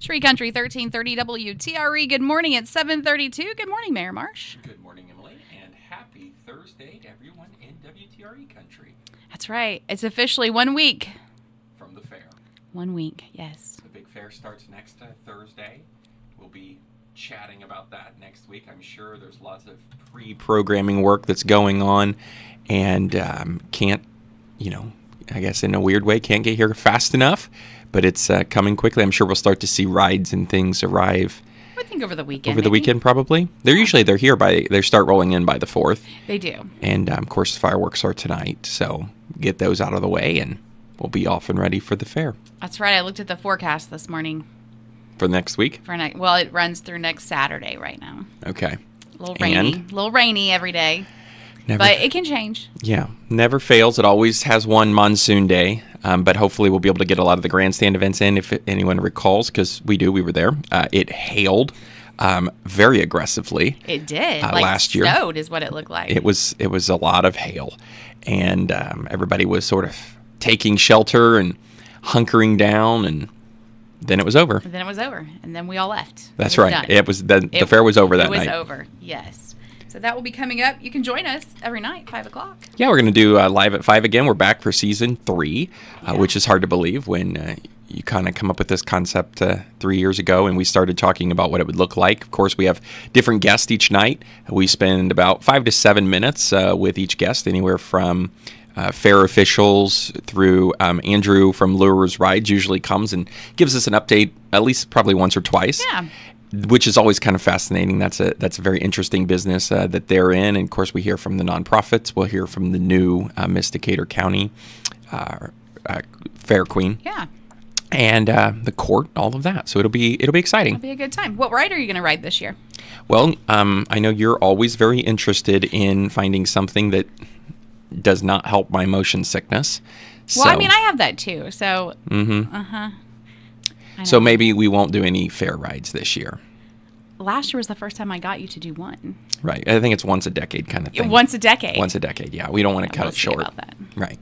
Shree Country 1330 WTRE. Good morning at 7:32. Good morning, Mayor Marsh. Good morning, Emily, and happy Thursday to everyone in WTRE country. That's right. It's officially 1 week. From the fair. 1 week, yes. The big fair starts next Thursday. We'll be chatting about that next week. I'm sure there's lots of pre-programming work that's going on, and can't, I guess in a weird way, can't get here fast enough. But it's coming quickly. I'm sure we'll start to see rides and things arrive. I think over the weekend. Over the weekend, probably. They start rolling in by the 4th. They do. And, of course, the fireworks are tonight. So get those out of the way, and we'll be off and ready for the fair. That's right. I looked at the forecast this morning. For next week? Well, it runs through next Saturday right now. Okay. A little rainy every day. But it can change. Yeah. Never fails. It always has one monsoon day. But hopefully we'll be able to get a lot of the grandstand events in if anyone recalls, because we were there. It hailed very aggressively. It did. Last year. Snowed is what it looked like. It was a lot of hail. And everybody was sort of taking shelter and hunkering down, and then it was over. And then we all left. That's right. Done. It was the fair was over that night. It was over, yes. So that will be coming up. You can join us every night, 5 o'clock. Yeah, we're going to do Live at 5 again. We're back for season 3, which is hard to believe when you kind of come up with this concept 3 years ago, and we started talking about what it would look like. Of course, we have different guests each night. We spend about 5 to 7 minutes with each guest, anywhere from fair officials through Andrew from Lures Rides usually comes and gives us an update at least probably once or twice. Yeah. Which is always kind of fascinating. That's a very interesting business that they're in. And of course, we hear from the nonprofits. We'll hear from the new Miss Decatur County Fair Queen. Yeah. And the court, all of that. So it'll be exciting. It'll be a good time. What ride are you going to ride this year? Well, I know you're always very interested in finding something that does not help my motion sickness. Well, I mean, I have that too. So. Mm-hmm. So maybe we won't do any fair rides this year. Last year was the first time I got you to do one. Right. I think it's once a decade kind of thing. Once a decade. Yeah. We don't want to cut it short. About that. Right.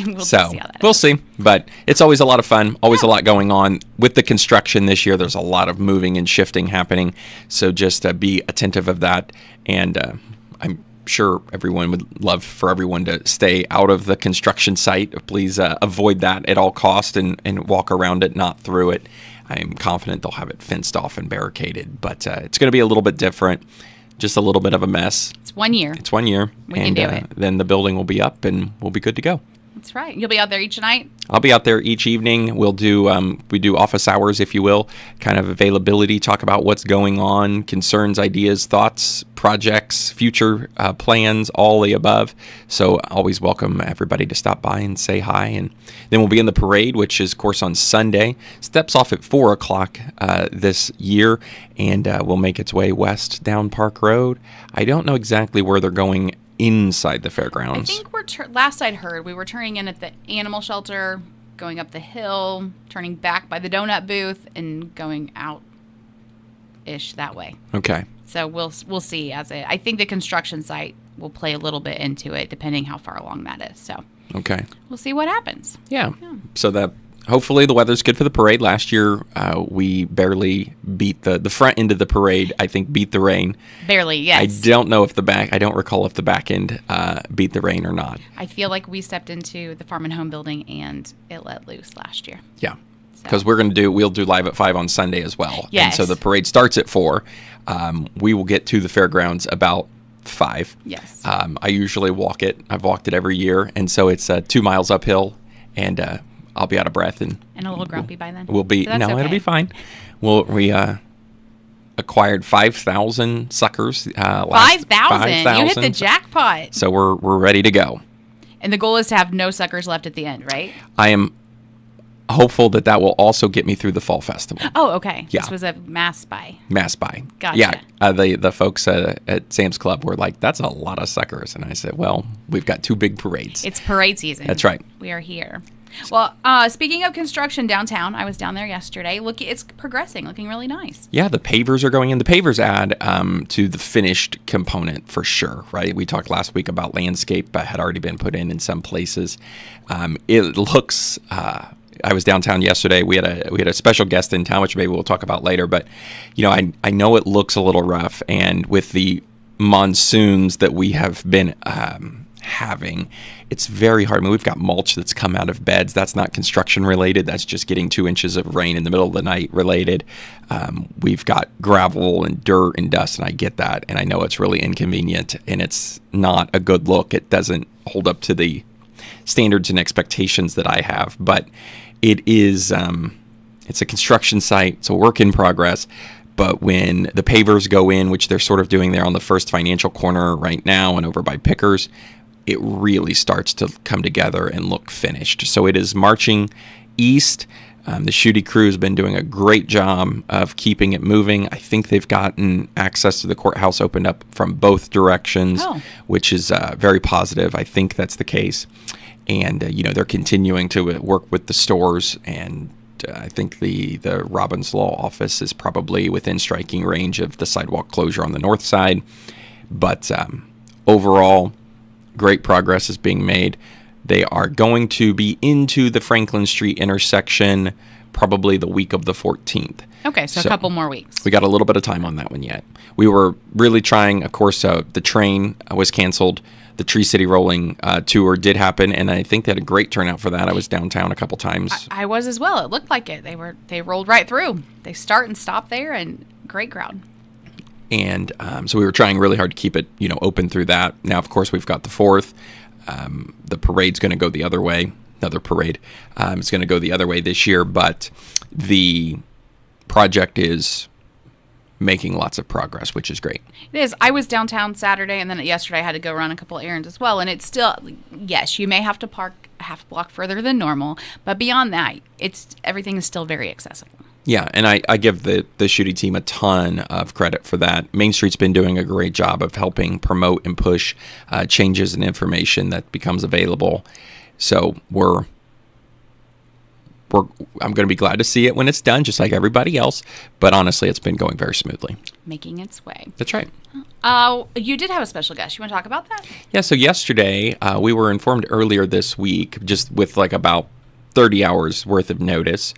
We'll see how that we'll see. But it's always a lot of fun. Always a lot going on. With the construction this year, there's a lot of moving and shifting happening. So just be attentive of that. And I'm sure everyone would love for everyone to stay out of the construction site. Please avoid that at all costs and walk around it, not through it. I'm confident they'll have it fenced off and barricaded, but it's going to be a little bit different, just a little bit of a mess. It's 1 year. We can do it. Then the building will be up and we'll be good to go. That's right. You'll be out there each night? I'll be out there each evening. We'll do we do office hours, if you will, kind of availability, talk about what's going on, concerns, ideas, thoughts, projects, future plans, all the above. So always welcome everybody to stop by and say hi. And then we'll be in the parade, which is, of course, on Sunday. Steps off at 4 o'clock this year, and will make its way west down Park Road. I don't know exactly where they're going inside the fairgrounds. I think last I'd heard, we were turning in at the animal shelter, going up the hill, turning back by the donut booth, and going out-ish that way. Okay. So we'll see. I think the construction site will play a little bit into it, depending how far along that is. So okay, we'll see what happens. Yeah. So hopefully the weather's good for the parade. Last year, we barely beat the front end of the parade. I think beat the rain. Barely, yes. I don't recall if the back end beat the rain or not. I feel like we stepped into the Farm and Home building and it let loose last year. Yeah, because we'll do Live at 5 on Sunday as well. Yes. And so the parade starts at 4. We will get to the fairgrounds about 5. Yes. I usually walk it. I've walked it every year, and so it's 2 miles uphill, and I'll be out of breath and a little grumpy by then. It'll be fine. We acquired 5,000 suckers. 5,000. You hit the jackpot. So we're ready to go. And the goal is to have no suckers left at the end, right? I am hopeful that will also get me through the fall festival. Oh, okay. Yeah. This was a mass buy. Gotcha. Yeah. The folks at Sam's Club were like, "That's a lot of suckers," and I said, "Well, we've got 2 big parades. It's parade season. That's right. We are here." Well, speaking of construction downtown, I was down there yesterday. Look, it's progressing, looking really nice. Yeah, the pavers are going in. The pavers add to the finished component for sure, right? We talked last week about landscape had already been put in some places. It looks I was downtown yesterday. We had a special guest in town, which maybe we'll talk about later. But I know it looks a little rough, and with the monsoons that we have been having, it's very hard. I mean, we've got mulch that's come out of beds. That's not construction related. That's just getting 2 inches of rain in the middle of the night related. We've got gravel and dirt and dust, and I get that, and I know it's really inconvenient, and it's not a good look. It doesn't hold up to the standards and expectations that I have, but it is it's a construction site. It's a work in progress. But when the pavers go in, which they're sort of doing there on the First Financial corner right now and over by Pickers, it really starts to come together and look finished. So it is marching east. The Schutte crew has been doing a great job of keeping it moving. I think they've gotten access to the courthouse opened up from both directions, which is very positive. I think that's the case. And, they're continuing to work with the stores, and I think the Robbins Law office is probably within striking range of the sidewalk closure on the north side. But overall, great progress is being made. They are going to be into the Franklin Street intersection probably the week of the 14th. Okay, so a couple more weeks. We got a little bit of time on that one yet. We were really trying, of course, the train was canceled. The Tree City Rolling tour did happen, and I think they had a great turnout for that. I was downtown a couple times. I was as well. It looked like it. They rolled right through. They start and stop there, and great crowd. And so we were trying really hard to keep it, open through that. Now, of course, we've got the 4th. The parade's going to go the other way. Another parade. It's going to go the other way this year, but the project is making lots of progress, which is great. It is. I was downtown Saturday, and then yesterday I had to go run a couple errands as well. And it's still, yes, you may have to park a half block further than normal, but beyond that, everything is still very accessible. Yeah, and I give the Schutte team a ton of credit for that. Main Street's been doing a great job of helping promote and push changes and information that becomes available. So I'm going to be glad to see it when it's done, just like everybody else. But honestly, it's been going very smoothly. Making its way. That's right. You did have a special guest. You want to talk about that? Yeah, so yesterday, we were informed earlier this week, just with like about 30 hours worth of notice.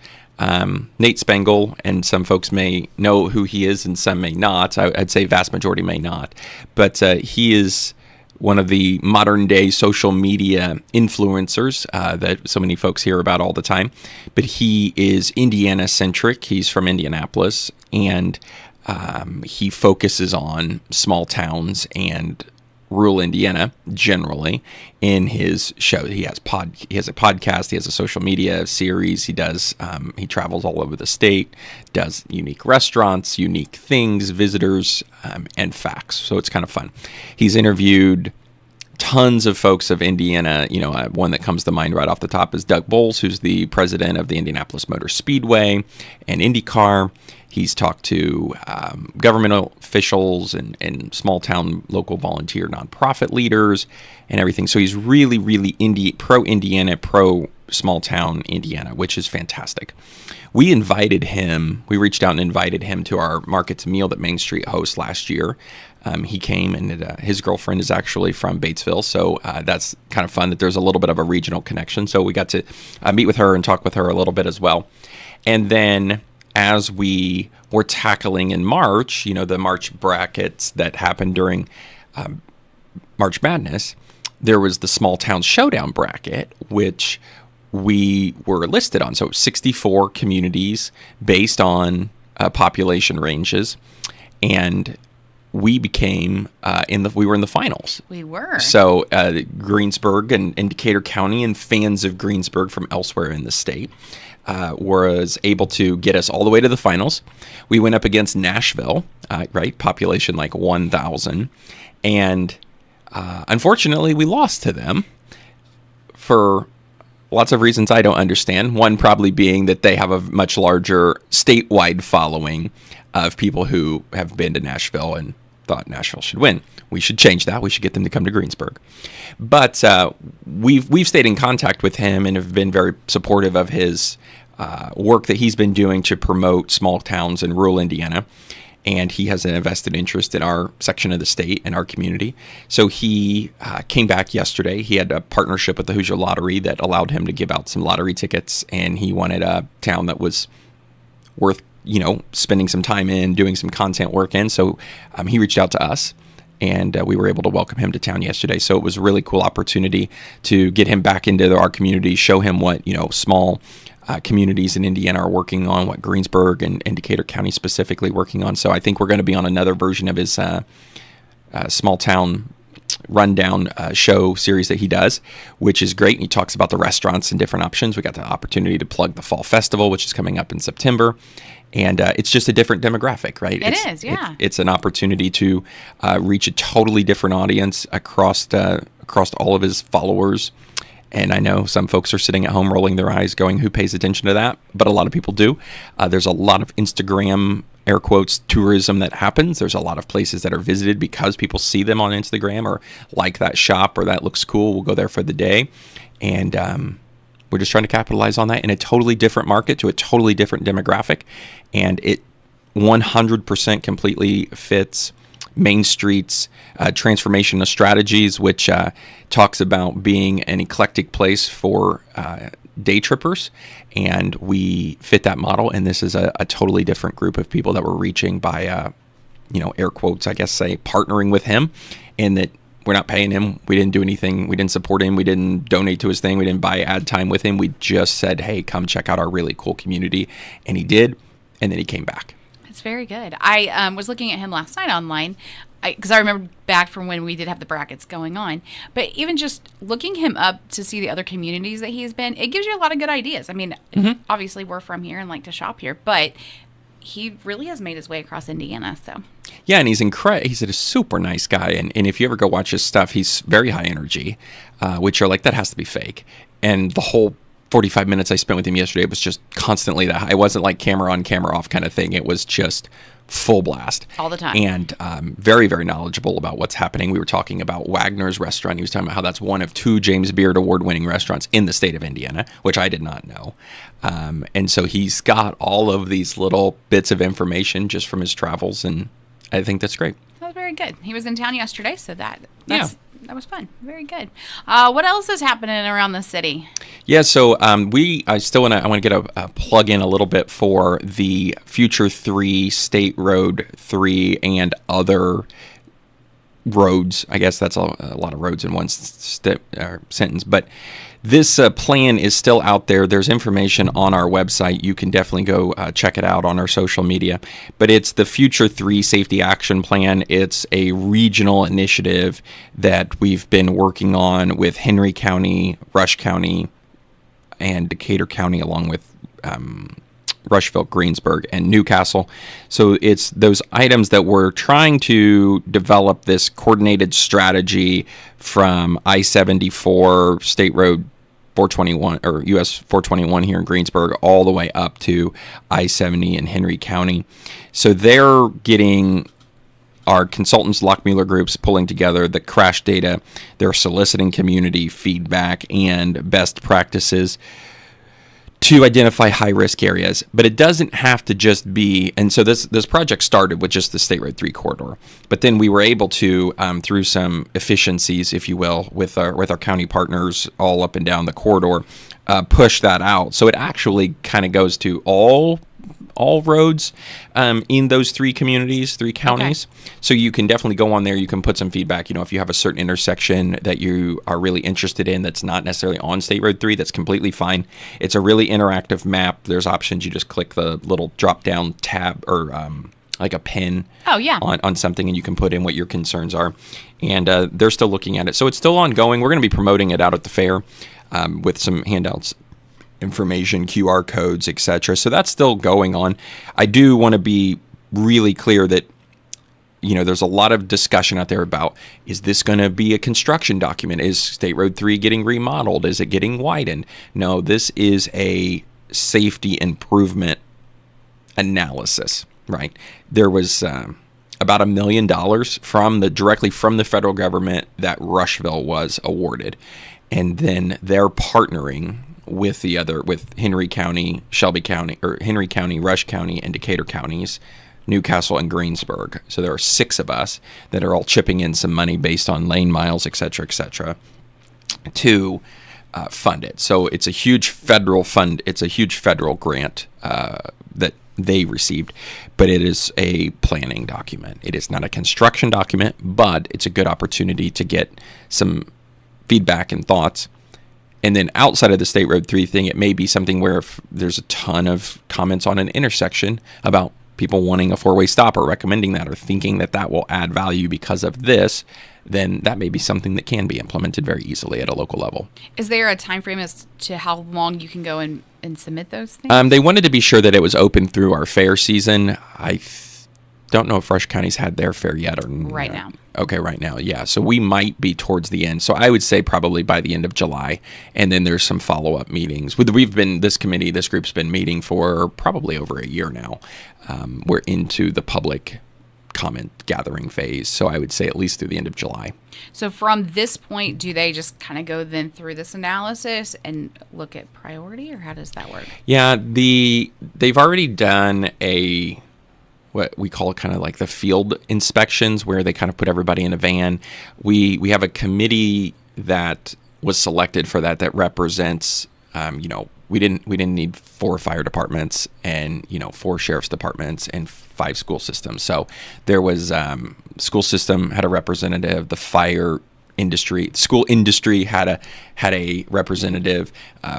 Nate Spangle, and some folks may know who he is and some may not. I'd say vast majority may not. But he is one of the modern day social media influencers that so many folks hear about all the time. But he is Indiana centric. He's from Indianapolis, and he focuses on small towns and rural Indiana generally in his show. He has a podcast. He has a social media series. He does. He travels all over the state, does unique restaurants, unique things, visitors, and facts. So it's kind of fun. He's interviewed tons of folks of Indiana. One that comes to mind right off the top is Doug Bowles, who's the president of the Indianapolis Motor Speedway and IndyCar. He's talked to government officials and small town local volunteer nonprofit leaders and everything. So he's really, really pro-Indiana, pro-small town Indiana, which is fantastic. We reached out and invited him to our Market to Meal that Main Street hosts last year. He came, and his girlfriend is actually from Batesville, so that's kind of fun that there's a little bit of a regional connection. So we got to meet with her and talk with her a little bit as well. And then as we were tackling in March, the March brackets that happened during March Madness, there was the Small Town Showdown bracket, which we were listed on. So 64 communities based on population ranges, and we became we were in the finals. We were. So Greensburg and Decatur County and fans of Greensburg from elsewhere in the state was able to get us all the way to the finals. We went up against Nashville, right? Population like 1,000. And unfortunately, we lost to them for lots of reasons I don't understand. One probably being that they have a much larger statewide following of people who have been to Nashville and thought Nashville should win. We should change that. We should get them to come to Greensburg. But we've stayed in contact with him and have been very supportive of his work that he's been doing to promote small towns in rural Indiana. and he has an invested interest in our section of the state and our community. So he came back yesterday. He had a partnership with the Hoosier Lottery that allowed him to give out some lottery tickets, and he wanted a town that was worth, spending some time in, doing some content work in. So he reached out to us, and we were able to welcome him to town yesterday. So it was a really cool opportunity to get him back into our community, show him what, small communities in Indiana are working on, what Greensburg and Decatur County specifically working on. So I think we're going to be on another version of his small town rundown show series that he does, which is great. And he talks about the restaurants and different options. We got the opportunity to plug the Fall Festival, which is coming up in September. And it's just a different demographic, right? It is, yeah. It's an opportunity to reach a totally different audience across all of his followers. And I know some folks are sitting at home rolling their eyes going, who pays attention to that? But a lot of people do. There's a lot of Instagram, air quotes, tourism that happens. There's a lot of places that are visited because people see them on Instagram or like that shop or that looks cool. We'll go there for the day. And we're just trying to capitalize on that in a totally different market to a totally different demographic. And it 100% completely fits Main Street's transformation of strategies, which talks about being an eclectic place for day trippers, and we fit that model. And this is a totally different group of people that we're reaching by, air quotes, I guess, say partnering with him, and that we're not paying him. We didn't do anything. We didn't support him. We didn't donate to his thing. We didn't buy ad time with him. We just said, hey, come check out our really cool community, and he did, and then he came back. It's very good. I was looking at him last night online because I remember back from when we did have the brackets going on. But even just looking him up to see the other communities that he's been, it gives you a lot of good ideas. I mean, obviously we're from here and like to shop here, but he really has made his way across Indiana. So yeah, and he's incredible. He's a super nice guy, and if you ever go watch his stuff, he's very high energy, which are like, that has to be fake. And the whole 45 minutes I spent with him yesterday was just constantly that high. It wasn't like camera on, camera off kind of thing. It was just full blast. All the time. And very, very knowledgeable about what's happening. We were talking about Wagner's restaurant. He was talking about how that's one of 2 James Beard award-winning restaurants in the state of Indiana, which I did not know. And so he's got all of these little bits of information just from his travels, and I think that's great. That was very good. He was in town yesterday, so that was fun. Very good. What else is happening around the city? Yeah, so I want to get a plug in a little bit for the Future 3, State Road 3, and other roads. I guess that's a lot of roads in one sentence, but this plan is still out there. There's information on our website. You can definitely go check it out on our social media. But it's the Future 3 Safety Action Plan. It's a regional initiative that we've been working on with Henry County, Rush County, and Decatur County, along with Rushville, Greensburg, and Newcastle. So it's those items that we're trying to develop this coordinated strategy from I-74, State Road 421, or US 421 here in Greensburg, all the way up to I-70 in Henry County. So they're getting our consultants, Lockmuller Group's pulling together the crash data. They're soliciting community feedback and best practices to identify high-risk areas. But it doesn't have to just be, and so this project started with just the State Road 3 corridor, but then we were able to, through some efficiencies, if you will, with our county partners all up and down the corridor, push that out. So it actually kind of goes to all roads in those 3 communities, 3 counties. Okay. So you can definitely go on there. You can put some feedback. If you have a certain intersection that you are really interested in that's not necessarily on State Road 3, that's completely fine. It's a really interactive map. There's options. You just click the little drop-down tab or like a pin on something, and you can put in what your concerns are. And they're still looking at it. So it's still ongoing. We're going to be promoting it out at the fair with some handouts, information, QR codes, etc. So that's still going on. I do want to be really clear that, there's a lot of discussion out there about, is this going to be a construction document? Is State Road 3 getting remodeled? Is it getting widened? No, this is a safety improvement analysis, right? There was about $1 million directly from the federal government that Rushville was awarded. And then they're partnering with Henry County, Shelby County, or Henry County, Rush County, and Decatur counties Newcastle, and Greensburg. So there are 6 of us that are all chipping in some money based on lane miles, et cetera, to fund it. So it's a huge federal fund. It's a huge federal grant that they received, but it is a planning document. It is not a construction document, but it's a good opportunity to get some feedback and thoughts. And then outside of the State Road 3 thing, it may be something where if there's a ton of comments on an intersection about people wanting a 4-way stop or recommending that or thinking that that will add value because of this, then that may be something that can be implemented very easily at a local level. Is there a time frame as to how long you can go and submit those things? They wanted to be sure that it was open through our fair season. I don't know if Rush County's had their fair yet or not. Right now. Okay, right now, yeah. So we might be towards the end. So I would say probably by the end of July, and then there's some follow-up meetings. This group's been meeting for probably over a year now. We're into the public comment gathering phase, so I would say at least through the end of July. So from this point, do they just kind of go then through this analysis and look at priority, or how does that work? Yeah, they've already done what we call kind of like the field inspections, where they kind of put everybody in a van. We have a committee that was selected for that represents, we didn't need 4 fire departments and 4 sheriff's departments and 5 school systems. So there was school system had a representative, the school industry had a representative,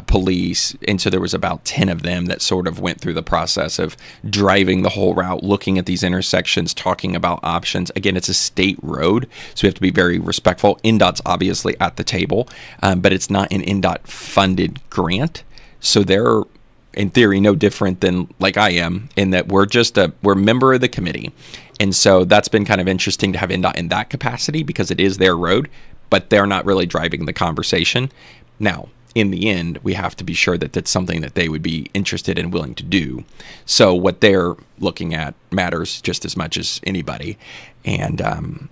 police, and so there was about 10 of them that sort of went through the process of driving the whole route, looking at these intersections, talking about options. Again, it's a state road, so we have to be very respectful. NDOT's obviously at the table, but it's not an NDOT funded grant, so they're in theory no different than like I am, in that we're a member of the committee. And so that's been kind of interesting to have NDOT in that capacity, because it is their road, but they're not really driving the conversation. Now, in the end, we have to be sure that that's something that they would be interested and willing to do. So what they're looking at matters just as much as anybody. And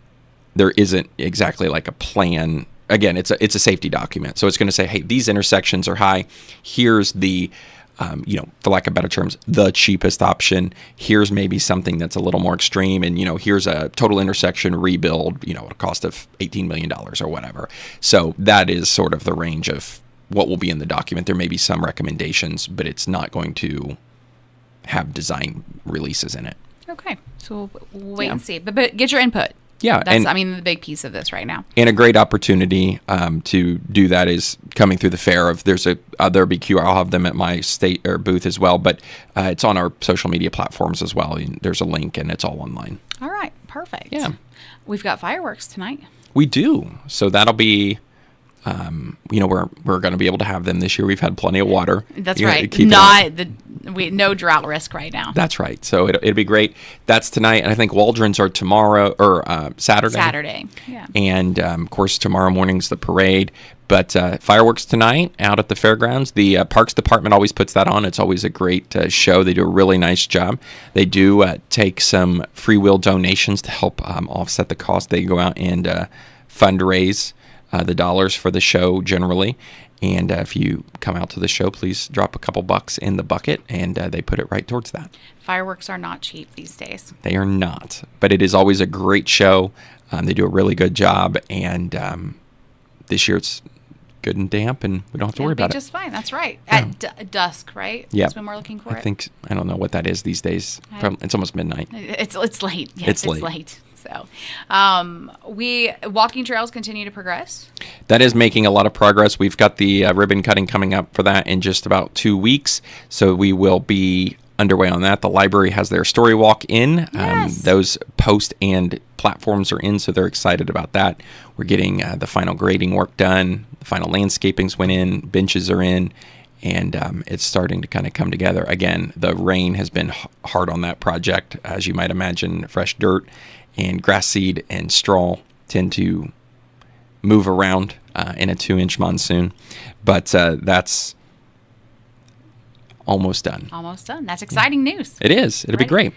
there isn't exactly like a plan. Again, it's a safety document. So it's going to say, hey, these intersections are high. Here's the for lack of better terms, the cheapest option. Here's maybe something that's a little more extreme, and here's a total intersection rebuild, at a cost of $18 million or whatever. So that is sort of the range of what will be in the document. There may be some recommendations, but it's not going to have design releases in it. Okay, so we'll wait and see. But get your input. Yeah, that's the big piece of this right now. And a great opportunity to do that is coming through the fair. There's there'll be QR. I'll have them at my state or booth as well, but it's on our social media platforms as well. There's a link, and it's all online. All right, perfect. Yeah, we've got fireworks tonight. We do. So that'll be. We're going to be able to have them this year. We've had plenty of water. That's right. No drought risk right now. That's right. So it'll be great. That's tonight, and I think Waldron's are tomorrow or Saturday. Saturday, yeah. And of course, tomorrow morning's the parade. But fireworks tonight out at the fairgrounds. The Parks Department always puts that on. It's always a great show. They do a really nice job. They do take some free will donations to help offset the cost. They go out and fundraise the dollars for the show generally. And if you come out to the show, please drop a couple bucks in the bucket, and they put it right towards that. Fireworks are not cheap these days. They are not, but it is always a great show. They do a really good job, and this year it's good and damp, and we don't have to worry about it. Just fine. That's right. Yeah. At dusk, right? Yeah. That's when we're looking for it. I don't know what that is these days. It's almost midnight. It's late. It's Yes, late. Late. So, walking trails continue to progress. That is making a lot of progress. We've got the ribbon cutting coming up for that in just about 2 weeks. So we will be underway on that. The library has their story walk in. Yes. Those post and platforms are in, so they're excited about that. We're getting the final grading work done. The final landscapings went in. Benches are in. And it's starting to kind of come together. Again, the rain has been hard on that project. As you might imagine, fresh dirt and grass seed and straw tend to move around in a 2-inch monsoon. But that's almost done. Almost done. That's exciting news. It is. It'll be great.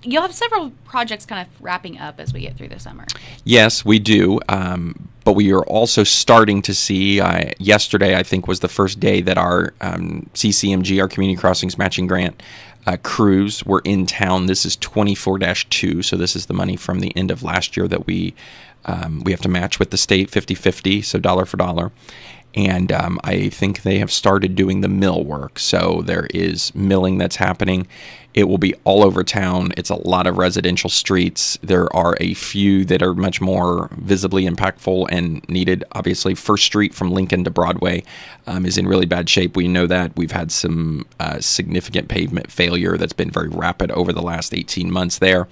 You'll have several projects kind of wrapping up as we get through the summer. Yes, we do. But we are also starting to see, yesterday I think was the first day that our CCMG, our Community Crossings Matching Grant, crews were in town. This is 24-2, so this is the money from the end of last year that we have to match with the state 50-50, so dollar for dollar. And I think they have started doing the mill work. So there is milling that's happening. It will be all over town. It's a lot of residential streets. There are a few that are much more visibly impactful and needed. Obviously, First Street from Lincoln to Broadway is in really bad shape. We know that. We've had some significant pavement failure that's been very rapid over the last 18 months there.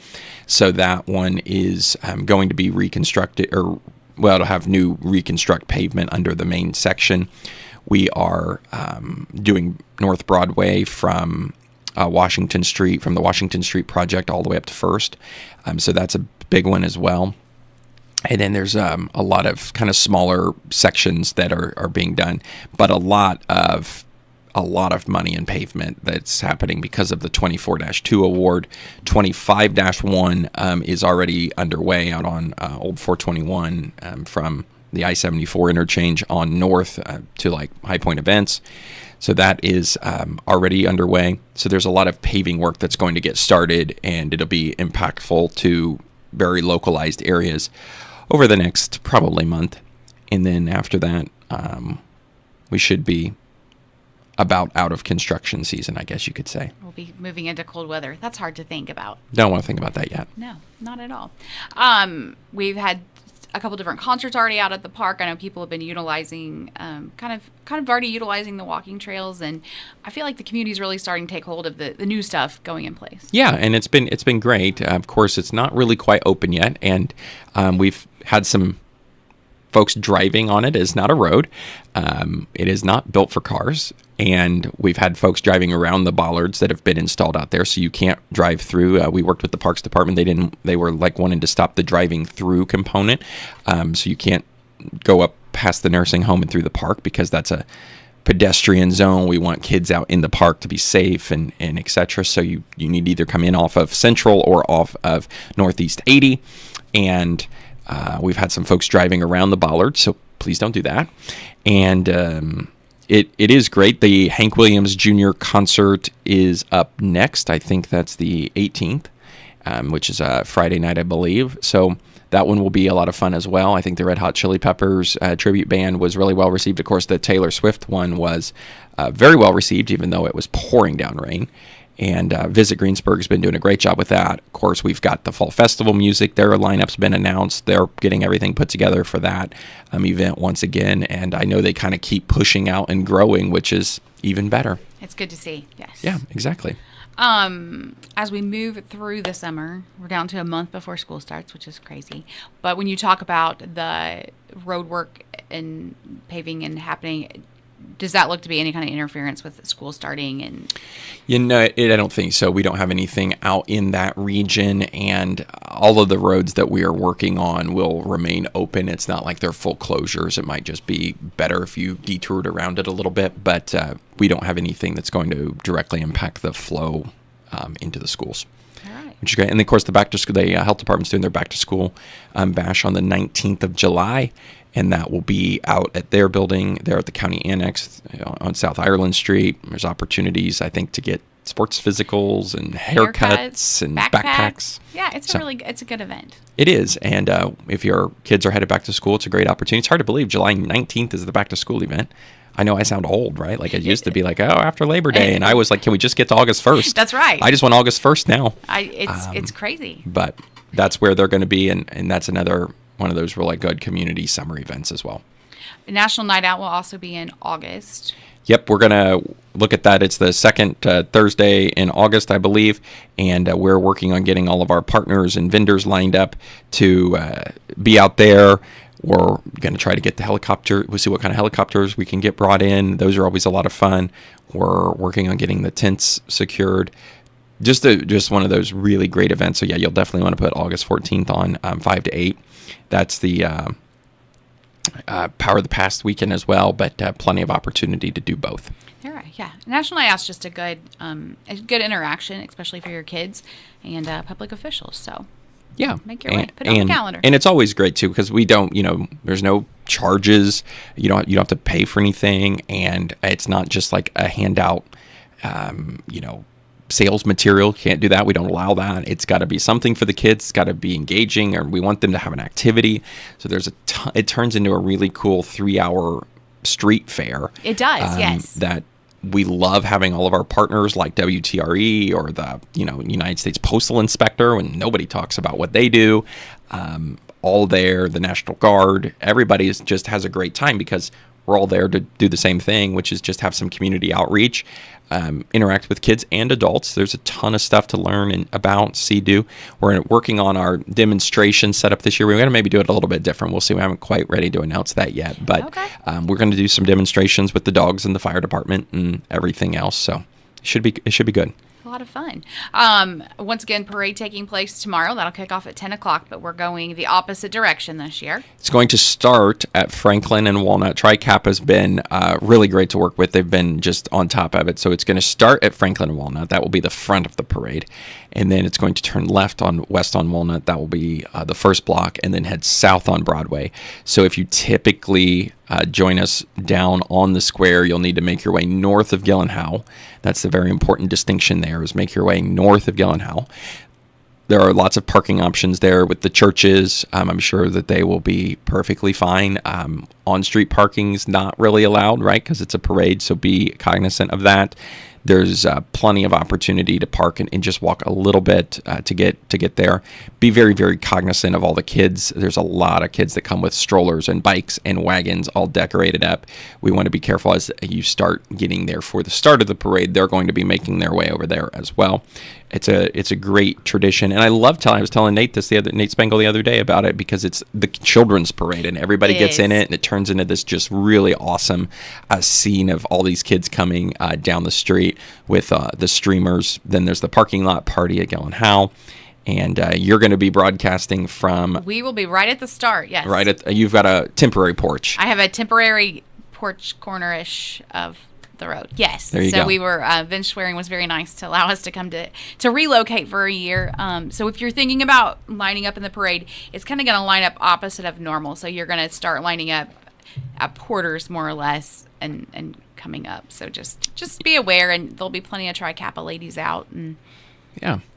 So that one is going to be reconstructed, or it'll have new reconstruct pavement under the main section. We are doing North Broadway from Washington Street, from the Washington Street project all the way up to First. So that's a big one as well. And then there's a lot of kind of smaller sections that are being done, but a lot of money in pavement that's happening because of the 24-2 award. 25-1 is already underway out on Old 421 from the I-74 interchange on north to like High Point Events. So that is already underway. So there's a lot of paving work that's going to get started, and it'll be impactful to very localized areas over the next probably month. And then after that, we should be about out of construction season, I guess you could say. We'll be moving into cold weather. That's hard to think about. Don't want to think about that yet. No, not at all. We've had a couple different concerts already out at the park. I know people have been utilizing, kind of already utilizing the walking trails, and I feel like the community is really starting to take hold of the new stuff going in place. Yeah, and it's been great. Of course, it's not really quite open yet, and we've had some folks driving on it. It's not a road. It is not built for cars. And we've had folks driving around the bollards that have been installed out there, so you can't drive through. We worked with the Parks Department. They were like wanting to stop the driving through component. So you can't go up past the nursing home and through the park because that's a pedestrian zone. We want kids out in the park to be safe and et cetera. So you need to either come in off of Central or off of Northeast 80. And we've had some folks driving around the bollard, so please don't do that. And it is great. The Hank Williams Jr. concert is up next. I think that's the 18th, which is a Friday night, I believe. So that one will be a lot of fun as well. I think the Red Hot Chili Peppers tribute band was really well received. Of course, the Taylor Swift one was very well received, even though it was pouring down rain. And Visit Greensburg has been doing a great job with that. Of course, we've got the Fall Festival music. Their lineup's been announced. They're getting everything put together for that event once again. And I know they kind of keep pushing out and growing, which is even better. It's good to see, yes. Yeah, exactly. As we move through the summer, we're down to a month before school starts, which is crazy. But when you talk about the road work and paving and happening, does that look to be any kind of interference with school starting? And I don't think so. We don't have anything out in that region, and all of the roads that we are working on will remain open. It's not like they're full closures. It might just be better if you detoured around it a little bit, but we don't have anything that's going to directly impact the flow into the schools. all right. Which is great. And of course, the health department's doing their back to school bash on the 19th of July. And that will be out at their building there at the county annex on South Ireland Street. There's opportunities, I think, to get sports physicals and haircuts and backpacks. Yeah, it's a good event. It is. And if your kids are headed back to school, it's a great opportunity. It's hard to believe July 19th is the back to school event. I know I sound old, right? Like it used to be like, after Labor Day. And I was like, can we just get to August 1st? That's right. I just want August 1st now. It's crazy. But that's where they're going to be. And that's another one of those really good community summer events as well. National Night Out will also be in August. Yep, we're going to look at that. It's the second Thursday in August, I believe, and we're working on getting all of our partners and vendors lined up to be out there. We're going to try to get the helicopter. We'll see what kind of helicopters we can get brought in. Those are always a lot of fun. We're working on getting the tents secured. Just one of those really great events. So, yeah, you'll definitely want to put August 14th on 5 to 8. That's the Power of the Past weekend as well, but plenty of opportunity to do both. All right, yeah. National Night Out's just a good interaction, especially for your kids and public officials. So, yeah, make your way, put it on the calendar. And it's always great too because we don't, there's no charges. You don't have to pay for anything, and it's not just like a handout, sales material. Can't do that. We don't allow that. It's got to be something for the kids. It's got to be engaging, or we want them to have an activity. So it turns into a really cool 3-hour street fair. It does, yes. That we love having all of our partners like WTRE or the United States Postal Inspector, when nobody talks about what they do. All there, the National Guard, everybody just has a great time because we're all there to do the same thing, which is just have some community outreach, interact with kids and adults. There's a ton of stuff to learn about, see, do. We're working on our demonstration setup this year. We're going to maybe do it a little bit different. We'll see. We haven't quite ready to announce that yet, but okay. We're going to do some demonstrations with the dogs and the fire department and everything else. So it should be good. A lot of fun. Once again, parade taking place tomorrow. That'll kick off at 10 o'clock, but we're going the opposite direction this year. It's going to start at Franklin and Walnut. Tri-Cap has been really great to work with. They've been just on top of it. So it's going to start at Franklin and Walnut. That will be the front of the parade. And then it's going to turn west on Walnut. That will be the first block, and then head south on Broadway. So if you typically join us down on the square, you'll need to make your way north of Gyllenhaal. That's the very important distinction there, is make your way north of Gyllenhaal. There are lots of parking options there with the churches. I'm sure that they will be perfectly fine. On-street parking's not really allowed, right? Because it's a parade, so be cognizant of that. There's plenty of opportunity to park and just walk a little bit to get there. Be very, very cognizant of all the kids. There's a lot of kids that come with strollers and bikes and wagons all decorated up. We want to be careful as you start getting there for the start of the parade. They're going to be making their way over there as well. It's a great tradition, and I love telling. I was telling Nate Spangle the other day about it, because it's the children's parade, and everybody gets in it, and it turns into this just really awesome scene of all these kids coming down the street with the streamers. Then there's the parking lot party at Gyllenhaal, and you're going to be broadcasting from. We will be right at the start. Yes. Right at. You've got a temporary porch. I have a temporary porch corner-ish of the road. Yes. There you go. So we were Vince Schwerin was very nice to allow us to come to relocate for a year. So if you're thinking about lining up in the parade, it's kind of going to line up opposite of normal. So you're going to start lining up at Porter's more or less and coming up. So just be aware, and there'll be plenty of Tri-Kappa ladies out and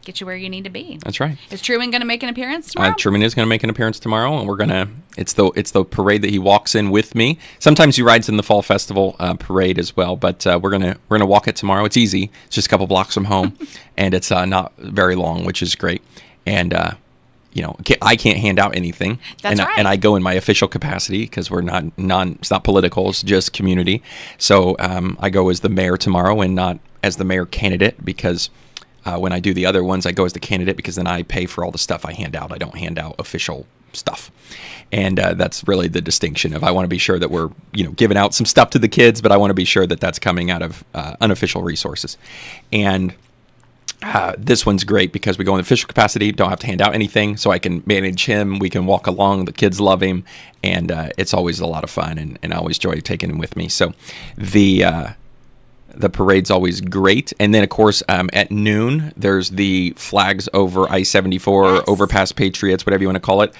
get you where you need to be. That's right. Is Truman going to make an appearance tomorrow? Truman is going to make an appearance tomorrow, and it's the parade that he walks in with me. Sometimes he rides in the Fall Festival parade as well, but we're gonna walk it tomorrow. It's easy. It's just a couple blocks from home, and it's not very long, which is great. And I can't hand out anything. That's right. And I go in my official capacity, because we're it's not political, it's just community. So I go as the mayor tomorrow and not as the mayor candidate, because when I do the other ones, I go as the candidate, because then I pay for all the stuff I hand out. I don't hand out official stuff. And that's really the distinction of, I want to be sure that we're, giving out some stuff to the kids, but I want to be sure that that's coming out of unofficial resources. And this one's great because we go in official capacity, don't have to hand out anything, so I can manage him. We can walk along. The kids love him, and it's always a lot of fun, and I always enjoy taking him with me. So the parade's always great. And then, of course, at noon, there's the flags over I-74, yes. Overpass Patriots, whatever you want to call it.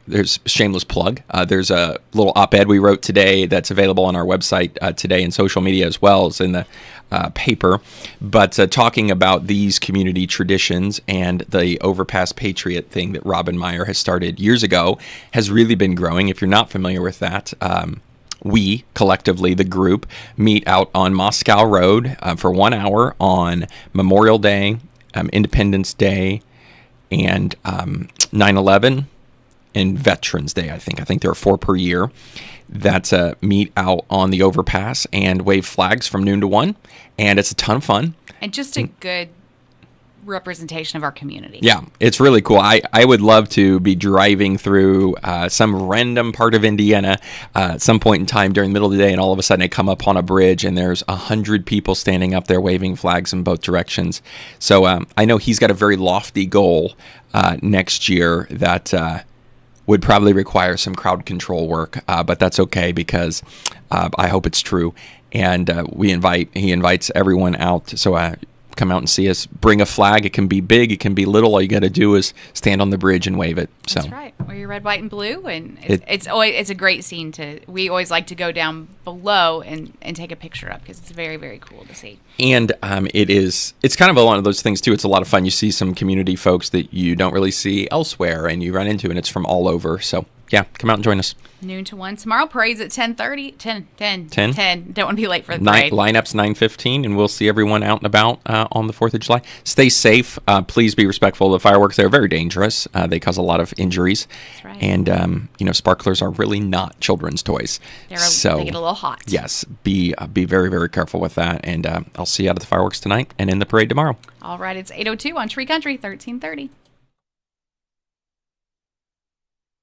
There's shameless plug. There's a little op-ed we wrote today that's available on our website today, and social media as well as in the paper. But talking about these community traditions, and the Overpass Patriot thing that Robin Meyer has started years ago has really been growing. If you're not familiar with that, we, collectively, the group, meet out on Moscow Road for 1 hour on Memorial Day, Independence Day, and 9/11, and Veterans Day, I think. I think there are 4 per year that meet out on the overpass and wave flags from noon to 1, and it's a ton of fun. And just a good representation of our community. Yeah, it's really cool. I would love to be driving through some random part of Indiana at some point in time during the middle of the day, and all of a sudden I come up on a bridge and there's 100 people standing up there waving flags in both directions. So I know he's got a very lofty goal next year that would probably require some crowd control work, but that's okay, because I hope it's true. And he invites everyone out. So come out and see us. Bring a flag. It can be big. It can be little. All you got to do is stand on the bridge and wave it. So. That's right. Wear your red, white, and blue, and it's a great scene to. We always like to go down below and take a picture of because it's very, very cool to see. And it's kind of a lot of those things too. It's a lot of fun. You see some community folks that you don't really see elsewhere, and you run into, and it's from all over. So yeah, come out and join us. Noon to 1 tomorrow. Parade's at 10:30. 10. Don't want to be late for the Night parade. Lineup's 9:15, and we'll see everyone out and about on the 4th of July. Stay safe. Please be respectful of the fireworks. They're very dangerous. They cause a lot of injuries. That's right. And sparklers are really not children's toys. They get a little hot. Yes, be very, very careful with that. And I'll see you out at the fireworks tonight and in the parade tomorrow. All right. It's 8:02 on Tree Country 1330.